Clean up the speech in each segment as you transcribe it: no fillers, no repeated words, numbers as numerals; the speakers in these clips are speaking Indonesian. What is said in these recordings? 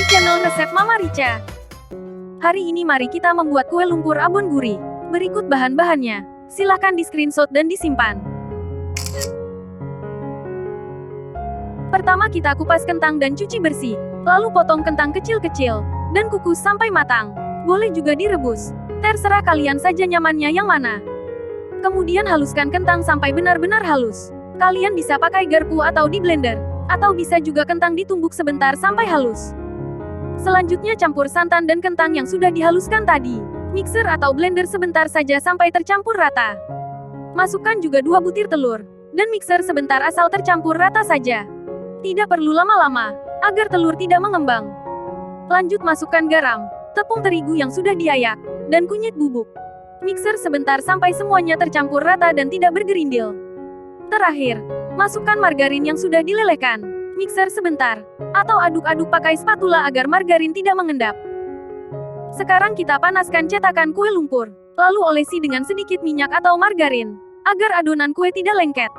channel resep Mama Rica. Hari ini mari kita membuat kue lumpur abon gurih. Berikut bahan-bahannya. Silahkan di screenshot dan disimpan. Pertama kita kupas kentang dan cuci bersih. Lalu potong kentang kecil-kecil. Dan kukus sampai matang. Boleh juga direbus. Terserah kalian saja nyamannya yang mana. Kemudian haluskan kentang sampai benar-benar halus. Kalian bisa pakai garpu atau di blender. Atau bisa juga kentang ditumbuk sebentar sampai halus. Selanjutnya campur santan dan kentang yang sudah dihaluskan tadi. Mixer atau blender sebentar saja sampai tercampur rata. Masukkan juga 2 butir telur. Dan mixer sebentar asal tercampur rata saja. Tidak perlu lama-lama, agar telur tidak mengembang. Lanjut masukkan garam, tepung terigu yang sudah diayak, dan kunyit bubuk. Mixer sebentar sampai semuanya tercampur rata dan tidak bergerindil. Terakhir, masukkan margarin yang sudah dilelehkan. Mixer sebentar, atau aduk-aduk pakai spatula agar margarin tidak mengendap. Sekarang kita panaskan cetakan kue lumpur, lalu olesi dengan sedikit minyak atau margarin, agar adonan kue tidak lengket.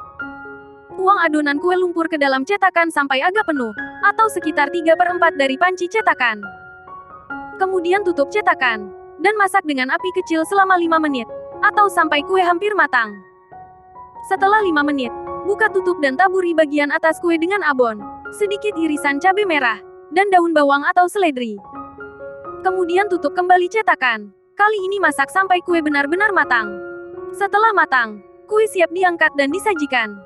Tuang adonan kue lumpur ke dalam cetakan sampai agak penuh, atau sekitar 3/4 dari panci cetakan. Kemudian tutup cetakan, dan masak dengan api kecil selama 5 menit, atau sampai kue hampir matang. Setelah 5 menit, buka tutup dan taburi bagian atas kue dengan abon, sedikit irisan cabai merah, dan daun bawang atau seledri. Kemudian tutup kembali cetakan. Kali ini masak sampai kue benar-benar matang. Setelah matang, kue siap diangkat dan disajikan.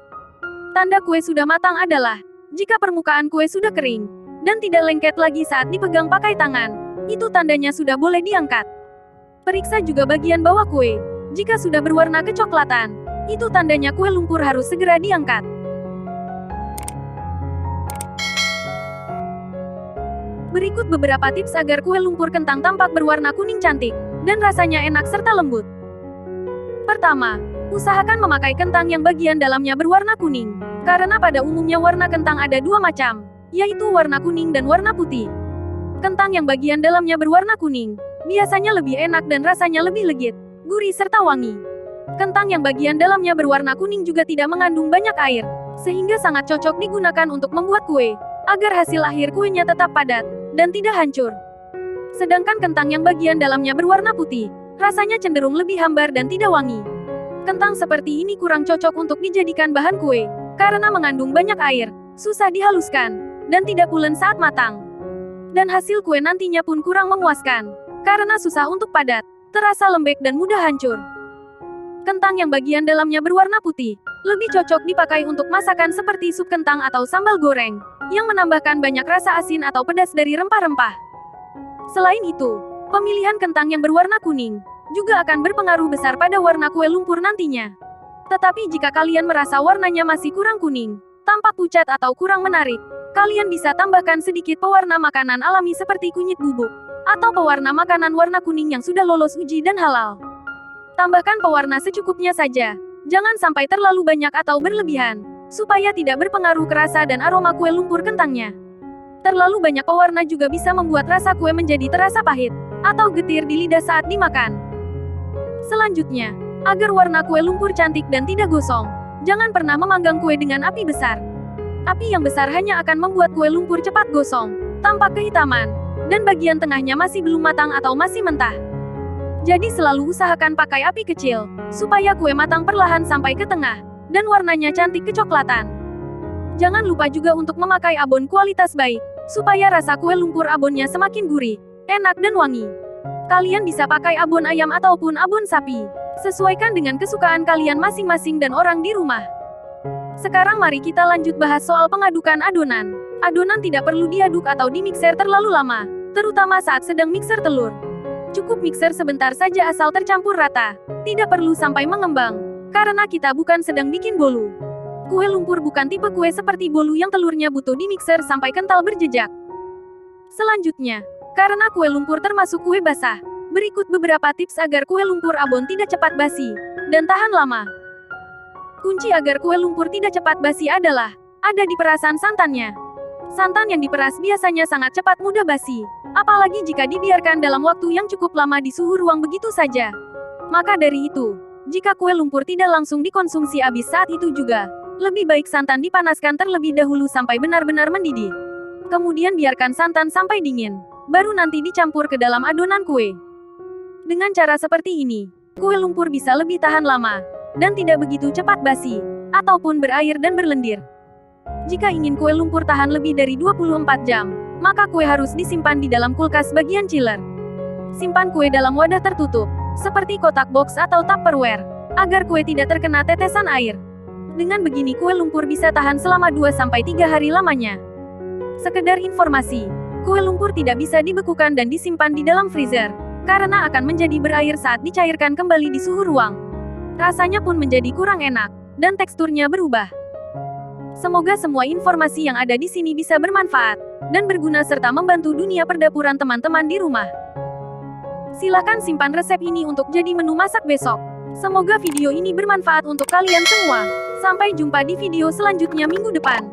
Tanda kue sudah matang adalah, jika permukaan kue sudah kering, dan tidak lengket lagi saat dipegang pakai tangan, itu tandanya sudah boleh diangkat. Periksa juga bagian bawah kue. Jika sudah berwarna kecoklatan, itu tandanya kue lumpur harus segera diangkat. Berikut beberapa tips agar kue lumpur kentang tampak berwarna kuning cantik, dan rasanya enak serta lembut. Pertama, usahakan memakai kentang yang bagian dalamnya berwarna kuning. Karena pada umumnya warna kentang ada 2 macam, yaitu warna kuning dan warna putih. Kentang yang bagian dalamnya berwarna kuning, biasanya lebih enak dan rasanya lebih legit, gurih serta wangi. Kentang yang bagian dalamnya berwarna kuning juga tidak mengandung banyak air, sehingga sangat cocok digunakan untuk membuat kue, agar hasil akhir kuenya tetap padat, dan tidak hancur. Sedangkan kentang yang bagian dalamnya berwarna putih, rasanya cenderung lebih hambar dan tidak wangi. Kentang seperti ini kurang cocok untuk dijadikan bahan kue, karena mengandung banyak air, susah dihaluskan, dan tidak pulen saat matang. Dan hasil kue nantinya pun kurang memuaskan, karena susah untuk padat, terasa lembek dan mudah hancur. Kentang yang bagian dalamnya berwarna putih, lebih cocok dipakai untuk masakan seperti sup kentang atau sambal goreng, yang menambahkan banyak rasa asin atau pedas dari rempah-rempah. Selain itu, pemilihan kentang yang berwarna kuning, juga akan berpengaruh besar pada warna kue lumpur nantinya. Tetapi jika kalian merasa warnanya masih kurang kuning, tampak pucat atau kurang menarik, kalian bisa tambahkan sedikit pewarna makanan alami seperti kunyit bubuk, atau pewarna makanan warna kuning yang sudah lolos uji dan halal. Tambahkan pewarna secukupnya saja, jangan sampai terlalu banyak atau berlebihan, supaya tidak berpengaruh ke rasa dan aroma kue lumpur kentangnya. Terlalu banyak pewarna juga bisa membuat rasa kue menjadi terasa pahit, atau getir di lidah saat dimakan. Selanjutnya, agar warna kue lumpur cantik dan tidak gosong, jangan pernah memanggang kue dengan api besar. Api yang besar hanya akan membuat kue lumpur cepat gosong, tampak kehitaman, dan bagian tengahnya masih belum matang atau masih mentah. Jadi selalu usahakan pakai api kecil, supaya kue matang perlahan sampai ke tengah, dan warnanya cantik kecoklatan. Jangan lupa juga untuk memakai abon kualitas baik, supaya rasa kue lumpur abonnya semakin gurih, enak dan wangi. Kalian bisa pakai abon ayam ataupun abon sapi, sesuaikan dengan kesukaan kalian masing-masing dan orang di rumah. Sekarang mari kita lanjut bahas soal pengadukan adonan. Adonan tidak perlu diaduk atau dimixer terlalu lama, terutama saat sedang mixer telur. Cukup mixer sebentar saja asal tercampur rata, tidak perlu sampai mengembang, karena kita bukan sedang bikin bolu. Kue lumpur bukan tipe kue seperti bolu yang telurnya butuh dimixer sampai kental berjejak. Selanjutnya, karena kue lumpur termasuk kue basah, berikut beberapa tips agar kue lumpur abon tidak cepat basi, dan tahan lama. Kunci agar kue lumpur tidak cepat basi adalah, ada di perasan santannya. Santan yang diperas biasanya sangat cepat mudah basi, apalagi jika dibiarkan dalam waktu yang cukup lama di suhu ruang begitu saja. Maka dari itu, jika kue lumpur tidak langsung dikonsumsi habis saat itu juga, lebih baik santan dipanaskan terlebih dahulu sampai benar-benar mendidih. Kemudian biarkan santan sampai dingin. Baru nanti dicampur ke dalam adonan kue. Dengan cara seperti ini, kue lumpur bisa lebih tahan lama, dan tidak begitu cepat basi, ataupun berair dan berlendir. Jika ingin kue lumpur tahan lebih dari 24 jam, maka kue harus disimpan di dalam kulkas bagian chiller. Simpan kue dalam wadah tertutup, seperti kotak box atau Tupperware, agar kue tidak terkena tetesan air. Dengan begini kue lumpur bisa tahan selama 2-3 hari lamanya. Sekedar informasi, kue lumpur tidak bisa dibekukan dan disimpan di dalam freezer, karena akan menjadi berair saat dicairkan kembali di suhu ruang. Rasanya pun menjadi kurang enak, dan teksturnya berubah. Semoga semua informasi yang ada di sini bisa bermanfaat, dan berguna serta membantu dunia perdapuran teman-teman di rumah. Silakan simpan resep ini untuk jadi menu masak besok. Semoga video ini bermanfaat untuk kalian semua. Sampai jumpa di video selanjutnya minggu depan.